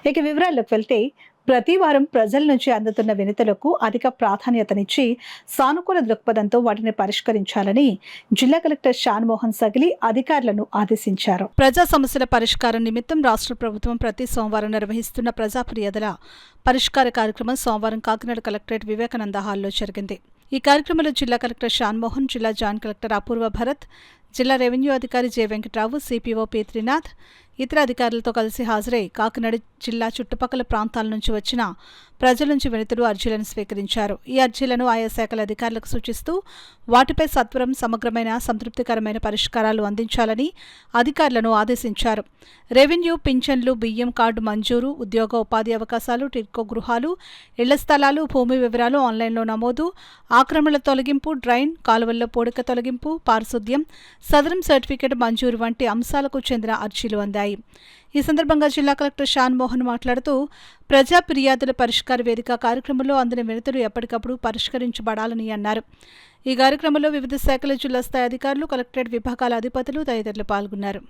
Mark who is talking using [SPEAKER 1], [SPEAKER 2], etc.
[SPEAKER 1] ఇక వివరాల్లోకి వెళ్తే ప్రతి వారం ప్రజల నుంచి అందుతున్న వినతులకు అధిక ప్రాధాన్యతనిచ్చి సానుకూల దృక్పథంతో వాటిని పరిష్కరించాలని జిల్లా కలెక్టర్ షాన్మోహన్ సగిలి అధికారులను ఆదేశించారు. ప్రజా సమస్యల పరిష్కారం నిమిత్తం రాష్ట్ర ప్రభుత్వం ప్రతి సోమవారం నిర్వహిస్తున్న ప్రజా ఫిర్యాదుల పరిష్కార కార్యక్రమం సోమవారం కాకినాడ కలెక్టరేట్ వివేకానంద హాల్లో జరిగింది. ఈ కార్యక్రమంలో జిల్లా కలెక్టర్ షాన్మోహన్, జిల్లా జాయింట్ కలెక్టర్ అపూర్వ భరత్, జిల్లా రెవెన్యూ అధికారి J Venkatrao, CPO P Trinath ఇతర అధికారులతో కలిసి హాజరై కాకినాడ జిల్లా చుట్టుపక్కల ప్రాంతాల నుంచి వచ్చిన ప్రజల నుంచి వినతులు, అర్జీలను స్వీకరించారు. ఈ అర్జీలను ఆయా శాఖల అధికారులకు సూచిస్తూ వాటిపై సత్వరం, సమగ్రమైన, సంతృప్తికరమైన పరిష్కారాలు అందించాలని అధికారులను ఆదేశించారు. రెవెన్యూ, పింఛన్లు, బియ్యం కార్డు మంజూరు, ఉద్యోగ ఉపాధి అవకాశాలు, టిడ్కో గృహాలు, ఇళ్ల స్థలాలు, భూమి వివరాలు ఆన్లైన్లో నమోదు, ఆక్రమణల తొలగింపు, డ్రైన్, కాలువల్లో పూడిక తొలగింపు, పారిశుద్ధ్యం, సదరం సర్టిఫికేట్ మంజూరు వంటి అంశాలకు చెందిన అర్జీలు అందాయి. ఈ సందర్భంగా జిల్లా కలెక్టర్ షాన్మోహన్ మాట్లాడుతూ ప్రజా ఫిర్యాదుల పరిష్కార వేదిక కార్యక్రమంలో అందిన వినతులు ఎప్పటికప్పుడు పరిష్కరించబడాలని అన్నారు. ఈ కార్యక్రమంలో వివిధ శాఖల జిల్లా స్థాయి అధికారులు, కలెక్టరేట్ విభాగాల అధిపతులు తదితరులు పాల్గొన్నారు.